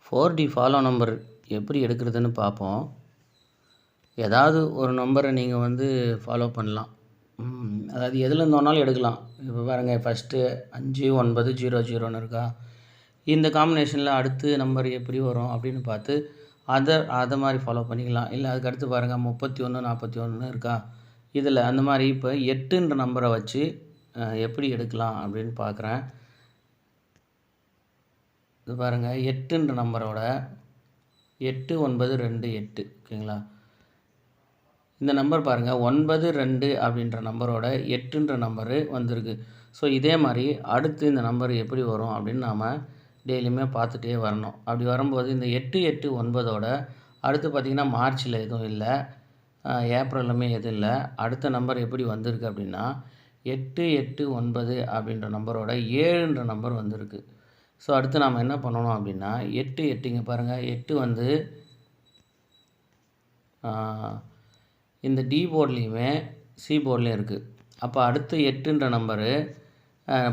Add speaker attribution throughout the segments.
Speaker 1: 4D follow number எப்படி எடுக்கிறதுன்னு பார்ப்போம். ஏதாவது ஒரு நம்பரை நீங்கள் வந்து ஃபாலோ பண்ணலாம். அதாவது எதுலேருந்து வேணாலும் எடுக்கலாம். இப்போ பாருங்கள், ஃபஸ்ட்டு 5900 இருக்கா, இந்த காம்பினேஷனில் அடுத்து நம்பர் எப்படி வரும் அப்படின்னு பார்த்து அதை மாதிரி ஃபாலோ பண்ணிக்கலாம். இல்லை அதுக்கு அடுத்து பாருங்கள் 3141 இருக்கா, இதில் அந்த மாதிரி இப்போ 8ன்ற நம்பரை வச்சு எப்படி எடுக்கலாம் அப்படின்னு பார்க்குறேன். இது பாருங்கள், 8ன்ற நம்பரோட 8928 ஓகேங்களா. இந்த நம்பர் பாருங்கள், 92 அப்படின்ற நம்பரோட 8ன்ற நம்பரு வந்திருக்கு. ஸோ இதே மாதிரி அடுத்து இந்த நம்பர் எப்படி வரும் அப்படின்னு நாம் டெய்லியுமே பார்த்துட்டே வரணும். அப்படி வரும்போது இந்த 889ஓட அடுத்து பார்த்திங்கன்னா மார்ச்சில் எதுவும் இல்லை, ஏப்ரலுமே எதுவும் இல்லை. அடுத்த நம்பர் எப்படி வந்திருக்கு அப்படின்னா 889 அப்படின்ற நம்பரோட 7ன்ற நம்பர் வந்திருக்கு. ஸோ அடுத்து நாம் என்ன பண்ணணும் அப்படின்னா 8 இங்கே பாருங்கள், 8 வந்து இந்த டி போர்ட்லேயுமே சி போர்ட்லேயும் இருக்குது. அப்போ அடுத்து 8ன்ற நம்பரு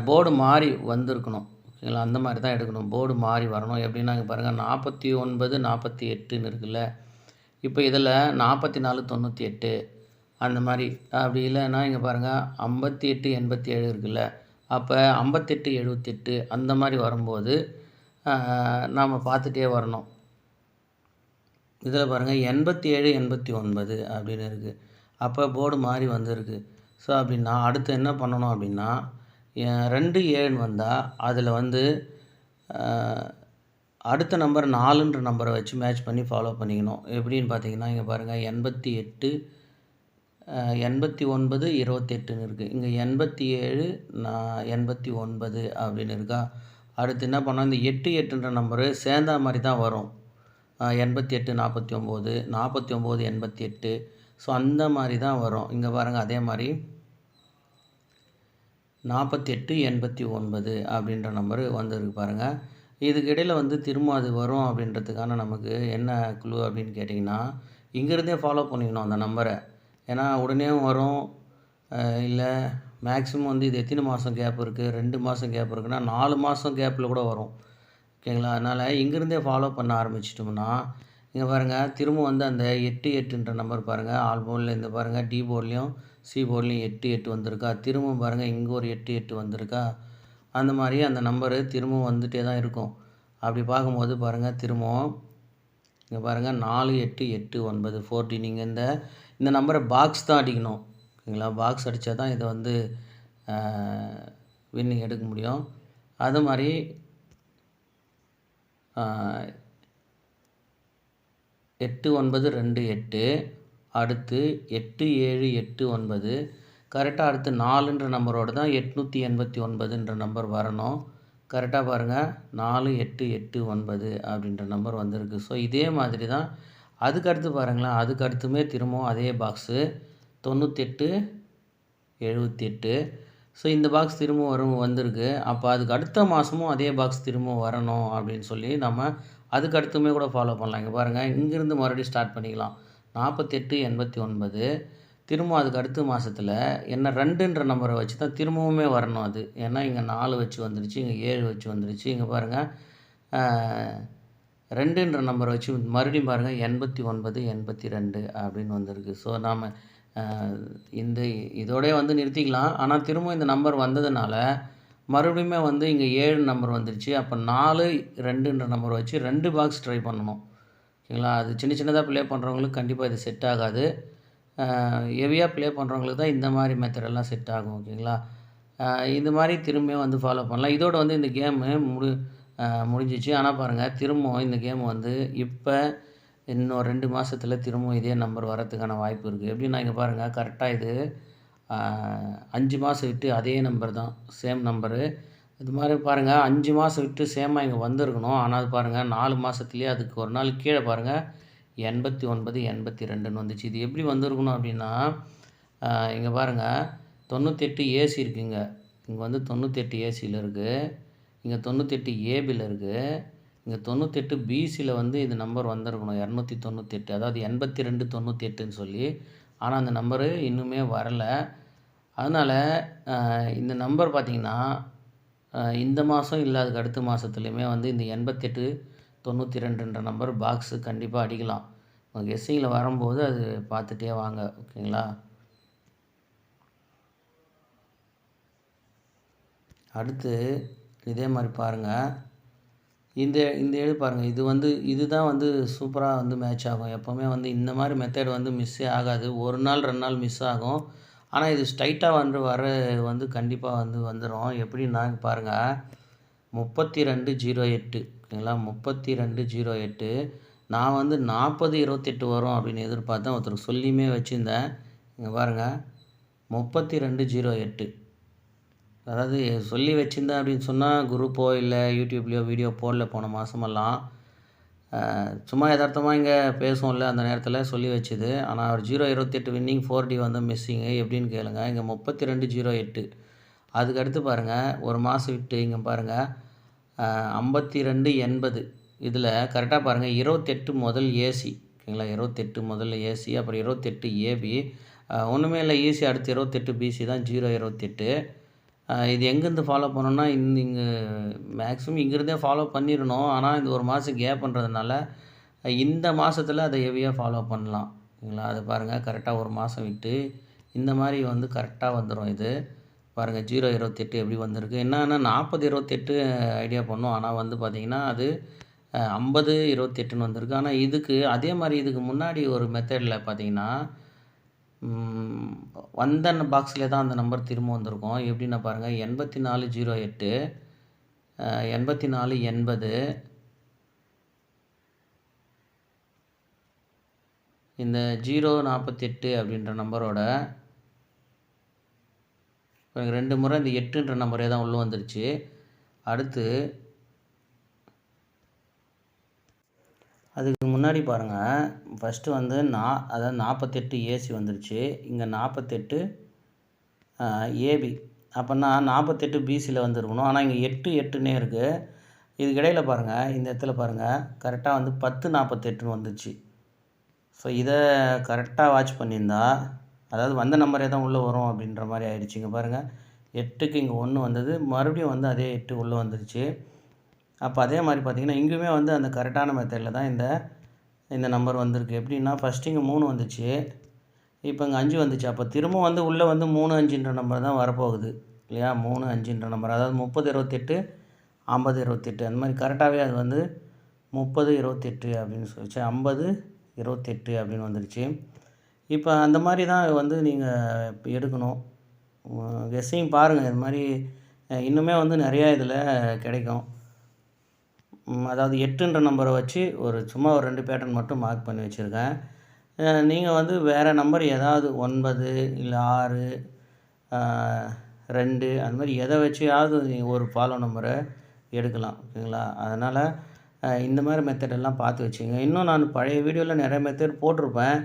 Speaker 1: போர்டு மாறி வந்திருக்கணும் ஓகேங்களா. அந்த மாதிரி தான் எடுக்கணும், போர்டு மாறி வரணும். எப்படின்னா இங்கே பாருங்கள் 49 48ன்னு இருக்குல்ல, இப்போ இதில் 44 98 அந்த மாதிரி. அப்படி இல்லைன்னா இங்கே பாருங்கள் 58 87 இருக்குல்ல, அப்போ 58 78 அந்த மாதிரி வரும்போது நாம் பார்த்துட்டே வரணும். இதில் பாருங்கள் 87 89 அப்படின்னு இருக்குது, அப்போ போர்டு மாறி வந்திருக்கு. ஸோ அப்படின்னா அடுத்து என்ன பண்ணணும் அப்படின்னா 2 7 வந்தால் அதில் வந்து அடுத்த நம்பர் 4ன்ற நம்பரை வச்சு மேட்ச் பண்ணி ஃபாலோ பண்ணிக்கணும். எப்படின்னு பார்த்தீங்கன்னா இங்கே பாருங்கள் 88 89 28ன்னு இருக்குது, இங்கே 87 89 அப்படின்னு இருக்கா. அடுத்து என்ன பண்ணோம், இந்த 8ன்ற நம்பரு சேர்ந்தா மாதிரி தான் வரும். 88 49 49 88. ஸோ அந்த மாதிரி தான் வரும். இங்கே பாருங்கள் அதே மாதிரி 48 89 அப்படின்ற நம்பரு வந்துருக்கு பாருங்கள். இதுக்கு இடையில் வந்து திரும்ப அது வரும் அப்படின்றதுக்கான நமக்கு என்ன க்ளூ அப்படின்னு கேட்டிங்கன்னா, இங்கேருந்தே ஃபாலோ பண்ணிக்கணும் அந்த நம்பரை. ஏன்னா உடனே வரும், இல்லை மேக்ஸிமம் வந்து இது எத்தனை மாதம் கேப் இருக்குது, 2 மாதம் கேப் இருக்குன்னா 4 மாதம் கேப்பில் கூட வரும் ஓகேங்களா. அதனால் இங்கேருந்தே ஃபாலோ பண்ண ஆரம்பிச்சிட்டோம்னா இங்கே பாருங்கள் திரும்ப வந்து அந்த 88ன்ற நம்பர் பாருங்கள், ஆல் போர்டில் இந்த பாருங்கள் டி போர்ட்லேயும் சி போர்ட்லேயும் 88 வந்திருக்கா. திரும்பவும் பாருங்கள் இங்கே ஒரு 88 வந்திருக்கா. அந்த மாதிரி அந்த நம்பரு திரும்பவும் வந்துகிட்டே தான் இருக்கும். அப்படி பார்க்கும்போது பாருங்கள் திரும்பவும் இங்கே பாருங்கள் 4889 40. நீங்கள் இந்த நம்பரை பாக்ஸ் தான் அடிக்கணும் ஓகேங்களா. பாக்ஸ் அடித்தா தான் இதை வந்து வின்னிங் எடுக்க முடியும். அது மாதிரி 8928 அடுத்து 8789 கரெக்டாக அடுத்து 4ன்ற நம்பரோடு தான் 889ன்ற நம்பர் வரணும். கரெக்டாக பாருங்கள் 4889 அப்படின்ற நம்பர் வந்திருக்கு. ஸோ இதே மாதிரி தான் அதுக்கடுத்து பாருங்களேன், அதுக்கடுத்துமே திரும்பவும் அதே பாக்ஸு 98 78. ஸோ இந்த பாக்ஸ் திரும்பவும் வந்திருக்கு. அப்போ அதுக்கு அடுத்த மாதமும் அதே பாக்ஸ் திரும்பவும் வரணும் அப்படின்னு சொல்லி நம்ம அதுக்கு அடுத்துமே கூட ஃபாலோ பண்ணலாம். இங்கே பாருங்கள் இங்கேருந்து மறுபடியும் ஸ்டார்ட் பண்ணிக்கலாம். 48 89 திரும்ப அதுக்கு அடுத்த மாதத்தில் என்ன 2ன்ற நம்பரை வச்சு தான் திரும்பவுமே வரணும் அது. ஏன்னா இங்கே 4 வச்சு வந்துருச்சு, இங்கே 7 வச்சு வந்துருச்சு. இங்கே பாருங்கள் 2ன்ற நம்பரை வச்சு மறுபடியும் பாருங்கள் 89 82 அப்படின்னு வந்திருக்கு. ஸோ நாம் இதோடய வந்து நிறுத்திக்கலாம். ஆனால் திரும்ப இந்த நம்பர் வந்ததுனால மறுபடியுமே வந்து இங்கே 7 நம்பர் வந்துருச்சு. அப்போ 4 2ன்ற நம்பர் வச்சு 2 பாக்ஸ் ட்ரை பண்ணணும் ஓகேங்களா. அது சின்னதாக ப்ளே பண்ணுறவங்களுக்கு கண்டிப்பாக இது செட் ஆகாது. ஹெவியாக ப்ளே பண்ணுறவங்களுக்கு தான் இந்த மாதிரி மெத்தடெல்லாம் செட் ஆகும் ஓகேங்களா. இது மாதிரி திரும்பியும் வந்து ஃபாலோ பண்ணலாம். இதோடு வந்து இந்த கேமு முடிஞ்சிச்சு. ஆனால் பாருங்கள் திரும்பவும் இந்த கேம் வந்து இப்போ இன்னும் 2 மாதத்தில் திரும்பவும் இதே நம்பர் வரத்துக்கான வாய்ப்பு இருக்குது. எப்படின்னா இங்கே பாருங்கள் கரெக்டாக இது 5 மாதம் விட்டு அதே நம்பர் தான், சேம் நம்பரு. இது மாதிரி பாருங்கள் 5 மாதம் விட்டு சேமாக இங்கே வந்திருக்கணும். ஆனால் அது பாருங்கள் 4 மாதத்துலேயே அதுக்கு ஒரு நாள் கீழே பாருங்கள் 89 82ன்னு வந்துச்சு. இது எப்படி வந்திருக்கணும் அப்படின்னா இங்கே பாருங்கள் 98 ஏசி இருக்குங்க, இங்கே வந்து 98 ஏசியில் இருக்குது, இங்கே 98 ஏபியில் இருக்குது, இங்கே 98 பிசியில் வந்து இது நம்பர் வந்திருக்கணும் 298, அதாவது 82 98ன்னு சொல்லி. ஆனால் அந்த நம்பரு இன்னுமே வரலை. அதனால் இந்த நம்பர் பார்த்திங்கன்னா இந்த மாதம் இல்லை அதுக்கு அடுத்த மாதத்துலையுமே வந்து இந்த 88 92ன்ற நம்பர் பாக்ஸு கண்டிப்பாக அடிக்கலாம். கெஸ்ஸிங்கில் வரும்போது அது பார்த்துட்டே வாங்க. ஓகேங்களா? அடுத்து இதே மாதிரி பாருங்கள். இந்த இது பாருங்கள். இதுதான் சூப்பராக மேட்ச் ஆகும். எப்போவுமே இந்த மாதிரி மெத்தட் மிஸ்ஸே ஆகாது. 1 நாள் 2 நாள் மிஸ் ஆகும். ஆனால் இது ஸ்ட்ரைட்டாக வர கண்டிப்பாக வந்துடும். எப்படின்னா பாருங்கள், 3208 ஓகேங்களா? 3208 நான் 40 28 வரும் அப்படின்னு எதிர்பார்த்தேன். ஒருத்தருக்கு சொல்லியுமே வச்சுருந்தேன். இங்கே பாருங்கள், 3208 அதாவது சொல்லி வச்சுருந்தேன் அப்படின்னு சொன்னால் குரூப்போ இல்லை யூடியூப்லேயோ வீடியோ போடல போன மாதமெல்லாம். சும்மா யதார்த்தமாக இங்கே பேசுவோம்ல அந்த நேரத்தில் சொல்லி வச்சுது. ஆனால் அவர் 028 வின்னிங் 4D மிஸ்ஸிங்கு எப்படின்னு கேளுங்க. இங்கே 3208 அதுக்கடுத்து பாருங்கள், ஒரு மாதம் விட்டு இங்கே பாருங்கள் 5280 இதில் கரெக்டாக பாருங்கள் 28 முதல் ஏசி ஓகேங்களா? 28 முதல்ல ஏசி, அப்புறம் 28 ஏபி, ஒன்றுமே இல்லை ஈசி. அடுத்து 28 பிசி தான் 028. இது எங்கேருந்து ஃபாலோ பண்ணணும்னா இங்கே மேக்ஸிமம் இங்கேருந்தே ஃபாலோ பண்ணிடணும். ஆனால் இந்த ஒரு மாதம் கேப் பண்ணுறதுனால இந்த மாதத்தில் அதை ஹெவியாக ஃபாலோ பண்ணலாம். ஓகேங்களா? அது பாருங்கள், கரெக்டாக ஒரு மாதம் விட்டு இந்த மாதிரி கரெக்டாக வந்துடும். இது பாருங்கள் 028 எப்படி வந்திருக்கு. என்னன்னா 40 28 ஐடியா பண்ணோம். ஆனால் பார்த்திங்கன்னா அது 50 28ன்னு வந்திருக்கு. ஆனால் அதே மாதிரி இதுக்கு முன்னாடி ஒரு மெத்தடில் பார்த்திங்கன்னா வந்த பாக்ஸில் தான் அந்த நம்பர் திரும்ப வந்திருக்கும். எப்படின்னா பாருங்கள், 8408 8480 இந்த 048 அப்படின்ற நம்பரோட 2 முறை இந்த 8ன்ற நம்பரே தான் உள்ளே வந்துருச்சு. அடுத்து அதுக்கு முன்னாடி பாருங்கள், ஃபஸ்ட்டு அதாவது 48 ஏசி வந்துருச்சு. இங்கே 48 ஏபி. அப்போனா 48 பிசியில் வந்துருக்கணும். ஆனால் இங்கே 8 8ன்னே இருக்குது. இதுக்கு இடையில பாருங்கள், இந்த இடத்துல பாருங்கள் கரெக்டாக 10 48ன்னு வந்துச்சு. ஸோ இதை கரெக்டாக வாட்ச் பண்ணியிருந்தா, அதாவது வந்த நம்பரே தான் உள்ளே வரும் அப்படின்ற மாதிரி ஆயிடுச்சு. இங்கே பாருங்கள், 8க்கு இங்கே 1 வந்தது, மறுபடியும் அதே 8 உள்ளே வந்துருச்சு. அப்போ அதே மாதிரி பார்த்திங்கன்னா இங்கேயுமே அந்த கரெக்டான மெத்தடில் தான் இந்த நம்பர் வந்திருக்கு. எப்படின்னா ஃபஸ்ட்டு இங்கே 3 வந்துச்சு, இப்போ இங்கே 5 வந்துச்சு. அப்போ திரும்ப உள்ளே 3 5ன்ற நம்பர் தான் வரப்போகுது இல்லையா? 3 5ன்ற நம்பர், அதாவது 30 28 50 28 அந்த மாதிரி கரெக்டாகவே அது 30 28 அப்படின்னு சொல்லிச்சு, 50 28 அப்படின்னு வந்துருச்சு. இப்போ அந்த மாதிரி தான் நீங்கள் எடுக்கணும். கெஸ்ஸிங் பாருங்கள். இது மாதிரி இன்னுமே நிறையா இதில் கிடைக்கும். அதாவது 8ன்ற நம்பரை வச்சு சும்மா ஒரு 2 பேட்டர்ன் மட்டும் மார்க் பண்ணி வச்சுருக்கேன். நீங்கள் வேறு நம்பர் ஏதாவது 9 இல்லை 6 2 அந்த மாதிரி எதை வச்சியாவது நீங்கள் ஒரு ஃபாலோ நம்பரை எடுக்கலாம். ஓகேங்களா? அதனால் இந்த மாதிரி மெத்தடெல்லாம் பார்த்து வச்சுங்க. இன்னும் நான் பழைய வீடியோவில் நிறைய மெத்தட் போட்டிருப்பேன்.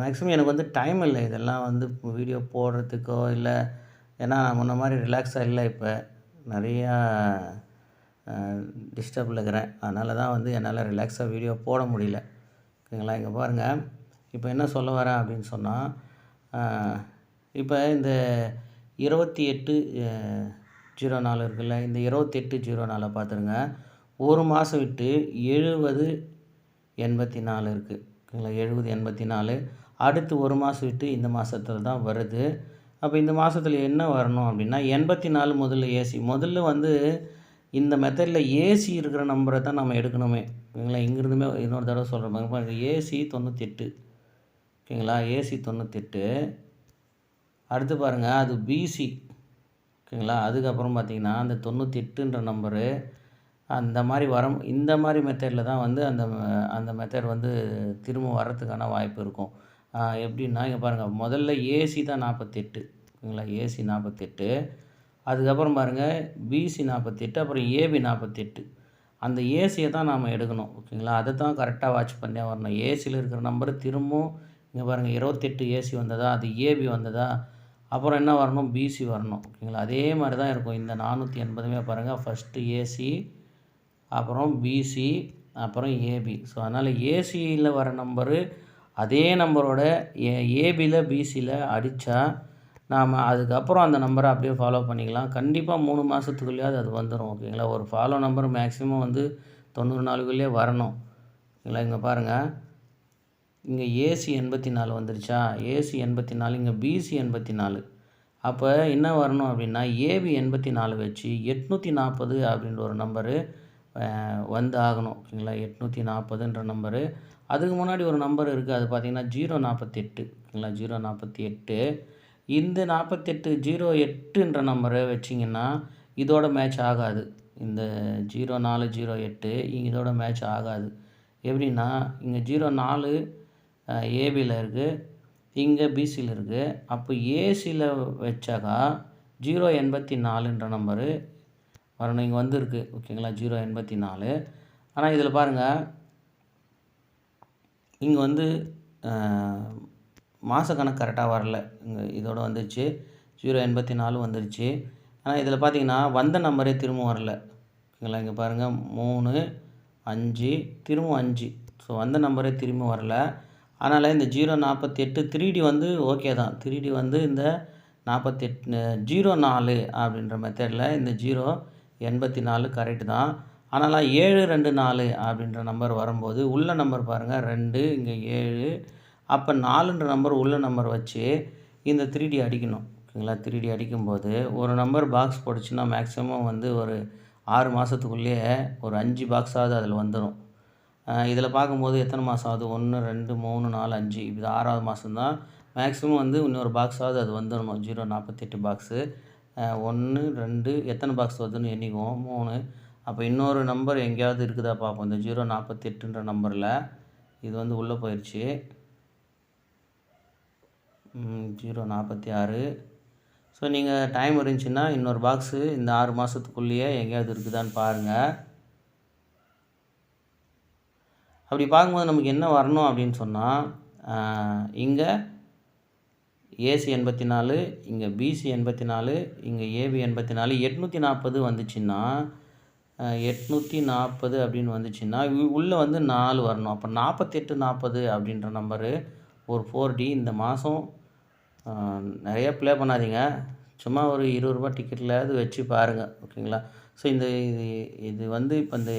Speaker 1: மேக்ஸிமம் எனக்கு டைம் இல்லை இதெல்லாம் வீடியோ போடுறதுக்கோ இல்லை. ஏன்னா நான் முன்ன மாதிரி ரிலாக்ஸாக இல்லை. இப்போ நிறையா டிஸ்டர்பில் இருக்கிறேன். அதனால தான் என்னால் ரிலாக்ஸாக வீடியோ போட முடியல. ஓகேங்களா? இங்கே பாருங்கள், இப்போ என்ன சொல்ல வரேன் அப்படின்னு சொன்னால், இப்போ இந்த 2804 இருக்குல்ல, இந்த 2804 பார்த்துருங்க. ஒரு மாதம் விட்டு 70 84 இருக்குது. ஓகேங்களா? 70 84 அடுத்து ஒரு மாதம் விட்டு இந்த மாதத்தில் தான் வருது. அப்போ இந்த மாதத்தில் என்ன வரணும் அப்படின்னா 84 முதல்ல ஏசி. முதல்ல இந்த மெத்தடில் ஏசி இருக்கிற நம்பரை தான் நம்ம எடுக்கணுமே. ஓகேங்களா? இங்கேருந்துமே இன்னொரு தடவை சொல்கிறேன் பாருங்க, ஏசி 98 ஓகேங்களா? ஏசி 98. அடுத்து பாருங்கள், அது பிசி ஓகேங்களா? அதுக்கப்புறம் பார்த்திங்கன்னா அந்த 98ன்ற நம்பரு அந்த மாதிரி இந்த மாதிரி மெத்தடில் தான் அந்த மெத்தட் திரும்ப வர்றதுக்கான வாய்ப்பு இருக்கும். எப்படின்னா இங்கே பாருங்கள், முதல்ல ஏசி தான் 48 ஓகேங்களா? ஏசி 48. அதுக்கப்புறம் பாருங்கள் பிசி 48, அப்புறம் ஏபி 48. அந்த ஏசியை தான் நாம் எடுக்கணும். ஓகேங்களா? அதை தான் கரெக்டாக வாட்ச் பண்ணி வரணும். ஏசியில் இருக்கிற நம்பர் திரும்பவும் இங்கே பாருங்கள் 28 ஏசி வந்ததா, அது ஏபி வந்ததா, அப்புறம் என்ன வரணும், பிசி வரணும். ஓகேங்களா? அதே மாதிரி தான் இருக்கும். இந்த 480மே பாருங்கள், ஃபஸ்ட்டு ஏசி, அப்புறம் பிசி, அப்புறம் ஏபி. ஸோ அதனால் ஏசியில் வர நம்பரு அதே நம்பரோட ஏபியில் பிசியில் அடித்தா நாம் அதுக்கப்புறம் அந்த நம்பரை அப்படியே ஃபாலோ பண்ணிக்கலாம். கண்டிப்பாக 3 மாதத்துக்குள்ளேயாவது அது வந்துடும். ஓகேங்களா? ஒரு ஃபாலோ நம்பர் மேக்ஸிமம் 90 நாளுக்குள்ளேயே வரணும். இல்லை இங்கே பாருங்கள், இங்கே ஏசி 84 வந்துருச்சா, ஏசி 84, இங்கே பிசி 84. அப்போ என்ன வரணும் அப்படின்னா ஏபி 84 வச்சு 840 அப்படின்ற ஒரு நம்பரு வந்து ஆகணும். ஓகேங்களா, 840ன்ற நம்பரு. அதுக்கு முன்னாடி ஒரு நம்பர் இருக்குது, அது பார்த்திங்கன்னா 048. ஓகேங்களா, 048. இந்த 48 08ன்ற நம்பரை வச்சிங்கன்னா இதோட மேட்ச் ஆகாது. இந்த 0408 இதோட மேட்ச் ஆகாது. எப்படின்னா இங்கே 04 ஏபியில் இருக்குது, இங்கே பிசியில் இருக்குது. அப்போ ஏசியில் வச்சாக்கா 084ன்ற நம்பரு வரணும். இங்கே வந்துருக்கு. ஓகேங்களா, 084. ஆனால் இதில் பாருங்கள், இங்கே வந்து மாதக்கணக்கு கரெக்டாக வரல. இங்கே இதோட வந்துருச்சு, 084 வந்துருச்சு. ஆனால் இதில் பார்த்தீங்கன்னா வந்த நம்பரே திரும்ப வரல. ஓகேங்களா, இங்கே பாருங்கள் 3 5 திரும்ப 5. ஸோ வந்த நம்பரே திரும்ப வரல. அதனால் இந்த 048 3D வந்து ஓகே தான். 3D வந்து இந்த 48 04 அப்படின்ற மெத்தடில் இந்த 084 கரெக்டு தான். ஆனால் 724 அப்படின்ற நம்பர் வரும்போது உள்ள நம்பர் பாருங்கள் 2, இங்கே 7. அப்போ 4ன்ற நம்பர் உள்ள நம்பர் வச்சு இந்த 3D அடிக்கணும். ஓகேங்களா, 3D அடிக்கும்போது ஒரு நம்பர் பாக்ஸ் போட்டுச்சுன்னா மேக்ஸிமம் வந்து ஒரு 6 மாதத்துக்குள்ளேயே ஒரு 5 பாக்ஸாவது அதில் வந்துடும். இதில் பார்க்கும்போது எத்தனை மாதம் ஆகுது, 1 2 3 4 5, இது 6வது மாதம்தான். மேக்ஸிமம் வந்து இன்னொரு பாக்ஸாவது அது வந்துடணும். 048 பாக்ஸு. 1 2 எத்தனை பாக்ஸ் வருதுன்னு எண்ணிக்குவோம், 3. அப்போ இன்னொரு நம்பர் எங்கேயாவது இருக்குதா பார்ப்போம். இந்த 048ன்ற நம்பரில் இது வந்து உள்ளே போயிடுச்சு. 046. ஸோ நீங்கள் டைம் இருந்துச்சுன்னா இன்னொரு பாக்ஸு இந்த 6 மாதத்துக்குள்ளேயே எங்கேயாவது இருக்குதான்னு பாருங்கள். அப்படி பார்க்கும்போது நமக்கு என்ன வரணும் அப்படின்னு சொன்னால், இங்கே ஏசி 84, இங்கே பிசி 84, இங்கே ஏபி 84, 840 வந்துச்சுன்னா 840 அப்படின்னு வந்துச்சுன்னா உள்ளே வந்து 4 வரணும். அப்போ 48 40 அப்படின்ற நம்பரு ஒரு 4D. இந்த மாதம் நிறையா ப்ளே பண்ணாதீங்க, சும்மா ஒரு ₹20 டிக்கெட்டில் வச்சு பாருங்கள். ஓகேங்களா, ஸோ இது வந்து இப்போ இந்த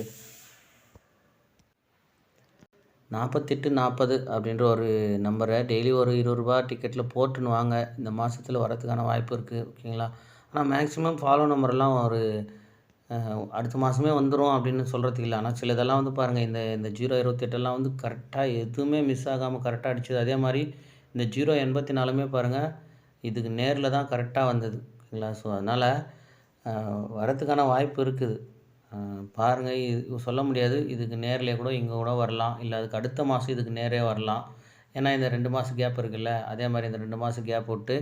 Speaker 1: 48 40 அப்படின்ற ஒரு நம்பரை டெய்லி ஒரு ₹20 டிக்கெட்டில் போட்டுன்னு வாங்க. இந்த மாதத்தில் வரதுக்கான வாய்ப்பு இருக்குது. ஓகேங்களா, ஆனால் மேக்ஸிமம் ஃபாலோ நம்பர்லாம் ஒரு அடுத்த மாதமே வந்துடும் அப்படின்னு சொல்கிறதுக்கு இல்லை. ஆனால் சில இதெல்லாம் வந்து பாருங்கள், இந்த 028 வந்து கரெக்டாக எதுவுமே மிஸ் ஆகாமல் கரெக்டாக அடிச்சது. அதே மாதிரி இந்த 084 பாருங்கள், இதுக்கு நேரில் தான் கரெக்டாக வந்தது. ஓகேங்களா, ஸோ அதனால் வரத்துக்கான வாய்ப்பு இருக்குது. பாருங்கள், இது சொல்ல முடியாது, இதுக்கு நேரில் கூட இங்கே கூட வரலாம், இல்லை அதுக்கு அடுத்த மாதம் இதுக்கு நேரே வரலாம். ஏன்னா இந்த 2 மாதம் கேப் இருக்குல்ல, அதே மாதிரி இந்த 2 மாதம் கேப் விட்டு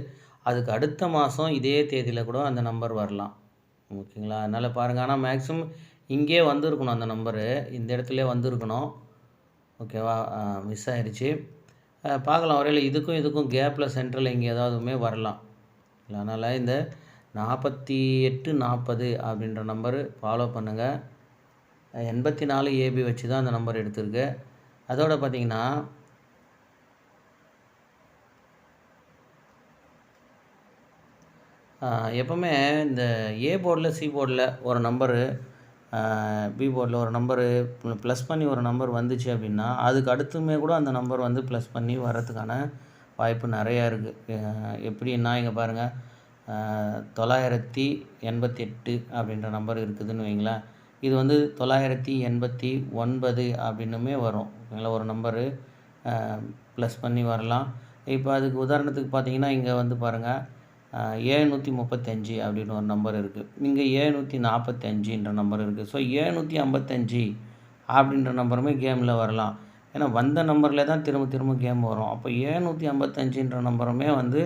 Speaker 1: அதுக்கு அடுத்த மாதம் இதே தேதியில் கூட அந்த நம்பர் வரலாம். ஓகேங்களா, அதனால் பாருங்கள். ஆனால் மேக்ஸிமம் இங்கே வந்திருக்கணும், அந்த நம்பரு இந்த இடத்துல வந்திருக்கணும். ஓகேவா, மிஸ் ஆயிடுச்சு. பார்க்கலாம், ஒருவேளை இதுக்கும் கேப்பில் சென்ட்ரல் இங்கே ஏதாவதுமே வரலாம். இல்லை, அதனால் இந்த 48 40 அப்படின்ற நம்பரு ஃபாலோ பண்ணுங்கள். 84 ஏபி வச்சு தான் அந்த நம்பர் எடுத்திருக்கு. அதோடு பார்த்திங்கன்னா எப்போவுமே இந்த ஏ போர்டில் சி போர்டில் ஒரு நம்பரு, பி போர்டில் ஒரு நம்பரு ப்ளஸ் பண்ணி ஒரு நம்பர் வந்துச்சு அப்படின்னா அதுக்கு அடுத்துமே கூட அந்த நம்பர் வந்து ப்ளஸ் பண்ணி வர்றதுக்கான வாய்ப்பு நிறையா இருக்குது. எப்படின்னா இங்கே பாருங்கள், 988 அப்படின்ற நம்பர் இருக்குதுன்னு வைங்களேன். இது வந்து 989 அப்படின்னுமே வரும். ஓகேங்களா, ஒரு நம்பரு ப்ளஸ் பண்ணி வரலாம். இப்போ அதுக்கு உதாரணத்துக்கு பார்த்தீங்கன்னா இங்கே வந்து பாருங்கள், 735 அப்படின்னு ஒரு நம்பர் இருக்குது. இங்கே 745ன்ற நம்பர் இருக்குது. ஸோ 755 அப்படின்ற நம்பருமே கேமில் வரலாம். ஏன்னா வந்த நம்பரில் தான் திரும்ப கேம் வரும். அப்போ 755ன்ற நம்பருமே வந்து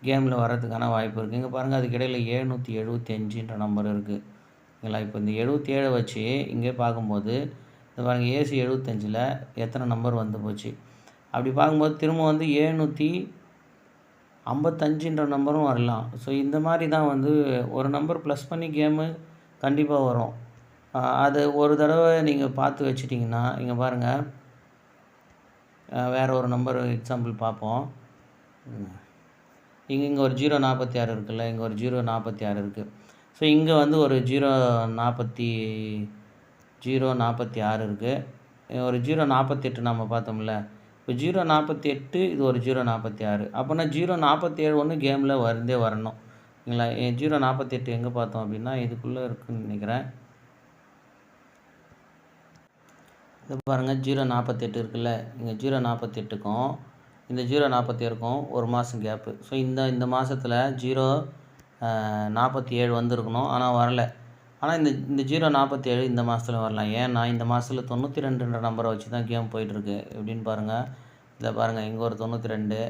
Speaker 1: கேமில் வர்றதுக்கான வாய்ப்பு இருக்குது. இங்கே பாருங்கள், அதுக்கு இடையில் 775ன்ற நம்பர் இருக்குது. ஓகேங்களா, இப்போ இந்த 77 வச்சு இங்கே பார்க்கும்போது இந்த பாருங்கள், ஏசி 75ல் எத்தனை நம்பர் வந்து போச்சு. அப்படி பார்க்கும்போது திரும்ப வந்து 755ன்ற நம்பரும் வரலாம். ஸோ இந்த மாதிரி தான் வந்து ஒரு நம்பர் ப்ளஸ் பண்ணி கேமு கண்டிப்பாக வரும். அது ஒரு தடவை நீங்கள் பார்த்து வச்சிட்டிங்கன்னா, இங்கே பாருங்கள், வேறு ஒரு நம்பர் எக்ஸாம்பிள் பார்ப்போம். இங்கே ஒரு 046 இருக்குல்ல, இங்கே ஒரு 046 இருக்குது. ஸோ இங்கே வந்து ஒரு 040 046 இருக்குது. ஒரு 048 நம்ம பார்த்தோம்ல. இப்போ 048 இது ஒரு 046 அப்போனா 047 ஒன்று கேமில் வரணும். ஓகேங்களா? 048 எங்கே பார்த்தோம் அப்படின்னா இதுக்குள்ளே இருக்குதுன்னு நினைக்கிறேன். இது பாருங்கள் 048 இருக்குல்ல, இங்கே 048க்கும் இந்த 047க்கும் ஒரு மாதம் கேப்பு. ஸோ இந்த மாதத்தில் 047 வந்திருக்கணும், ஆனால் வரல. ஆனால் இந்த 047 இந்த மாதத்தில் வரலாம். ஏன்னா இந்த மாதத்தில் 92ன்ற நம்பரை வச்சு தான் கேம் போயிட்டுருக்கு. எப்படின்னு பாருங்கள். இதில் பாருங்கள், இங்கே ஒரு 92,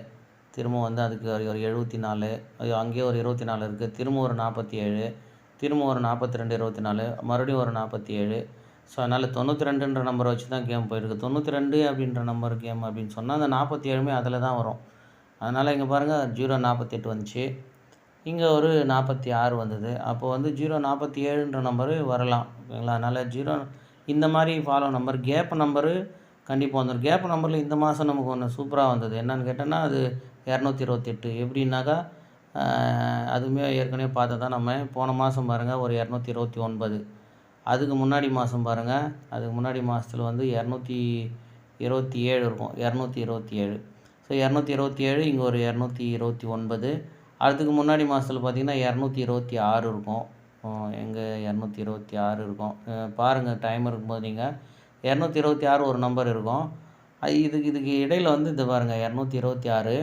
Speaker 1: திரும்ப வந்து அதுக்கு ஒரு 74, அங்கேயே ஒரு 24 இருக்குது, திரும்ப ஒரு 47, திரும்ப ஒரு 42, 24, மறுபடியும் ஒரு 47. ஸோ அதனால் 92ன்ற நம்பரை வச்சு தான் கேம் போயிருக்கு. 92 அப்படின்ற நம்பர் கேம் அப்படின்னு சொன்னால் அந்த 47மே அதில் தான் வரும். அதனால் இங்கே பாருங்கள் 048 வந்துச்சு, இங்கே ஒரு 46 வந்தது. அப்போ வந்து 047ன்ற நம்பரு வரலாம். ஓகேங்களா? அதனால் இந்த மாதிரி ஃபாலோ நம்பர் கேப் நம்பரு கண்டிப்பாக வந்துடும். கேப் நம்பரில் இந்த மாதம் நமக்கு ஒன்று சூப்பராக வந்தது. என்னென்னு கேட்டோன்னா அது 228. எப்படின்னாக்கா அதுவுமே ஏற்கனவே பார்த்து தான் நம்ம போன மாதம் பாருங்கள் ஒரு 229. அதுக்கு முன்னாடி மாதம் பாருங்கள், அதுக்கு முன்னாடி மாதத்தில் வந்து 227 இருக்கும். 227. ஸோ 227, இங்கே ஒரு 229. அதுக்கு முன்னாடி மாதத்தில் பார்த்திங்கன்னா 226 இருக்கும். எங்கே 226 இருக்கும் பாருங்கள், டைம் இருக்கும்போது நீங்கள் 226 ஒரு நம்பர் இருக்கும். இதுக்கு இடையில் வந்து இது பாருங்கள் 226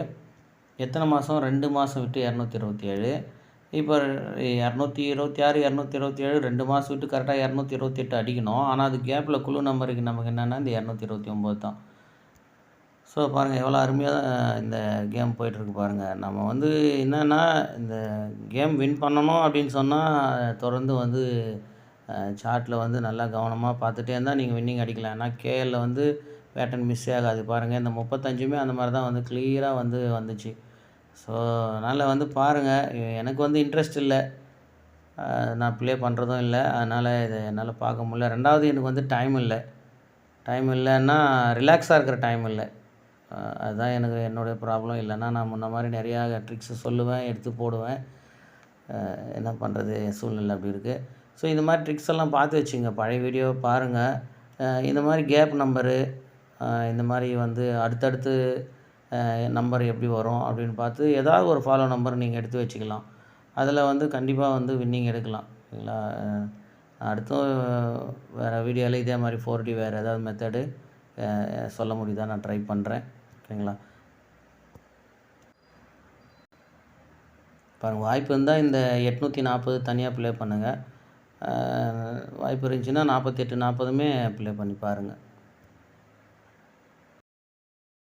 Speaker 1: எத்தனை மாதம், 2 மாதம் விட்டு 227. இப்போ 226 227 2 மாதம் விட்டு கரெக்டாக 228 அடிக்கணும். ஆனால் அது கேப்பில் குழு நம்பருக்கு நமக்கு என்னென்னா இந்த 229 தான். ஸோ பாருங்கள் எவ்வளோ அருமையாக இந்த கேம் போயிட்டுருக்கு பாருங்கள். நம்ம வந்து என்னென்னா இந்த கேம் வின் பண்ணணும் அப்படின்னு சொன்னால் தொடர்ந்து வந்து சார்ட்டில் வந்து நல்லா கவனமாக பார்த்துட்டே இருந்தால் நீங்கள் வின்னிங் அடிக்கலாம். ஏன்னா கேஎல்ல வந்து பேட்டர்ன் மிஸ்ஸே ஆகாது. பாருங்கள் இந்த 35மே அந்த மாதிரி தான் வந்து கிளியராக வந்து வந்துச்சு. ஸோ அதனால் வந்து பாருங்கள், எனக்கு வந்து இன்ட்ரெஸ்ட் இல்லை, நான் ப்ளே பண்ணுறதும் இல்லை. அதனால் இதை என்னால் பார்க்க முடியல. ரெண்டாவது எனக்கு வந்து டைம் இல்லைன்னா ரிலாக்ஸாக இருக்கிற டைம் இல்லை. அதுதான் எனக்கு என்னுடைய ப்ராப்ளம். இல்லைன்னா நான் முன்ன மாதிரி நிறையா ட்ரிக்ஸு சொல்லுவேன், எடுத்து போடுவேன். என்ன பண்ணுறது, சூழ்நிலை அப்படி இருக்குது. ஸோ இந்த மாதிரி ட்ரிக்ஸ் எல்லாம் பார்த்து வச்சுங்க, பழைய வீடியோவை பாருங்கள். இந்த மாதிரி கேப் நம்பரு, இந்த மாதிரி வந்து அடுத்தடுத்து நம்பர் எப்படி வரும் அப்படின்னு பார்த்து ஏதாவது ஒரு ஃபாலோ நம்பர் நீங்கள் எடுத்து வச்சுக்கலாம். அதில் வந்து கண்டிப்பாக வந்து வின்னிங் எடுக்கலாம். சரிங்களா? அடுத்தும் வேறு வீடியோவில் இதே மாதிரி 4D வேறு ஏதாவது மெத்தடு சொல்ல முடியுதா நான் ட்ரை பண்ணுறேன். ஓகேங்களா? பாருங்கள், வாய்ப்பு இருந்தால் இந்த 840 தனியாக ப்ளே பண்ணுங்கள். வாய்ப்பு இருந்துச்சுன்னா 48 40மே ப்ளே பண்ணி பாருங்கள்.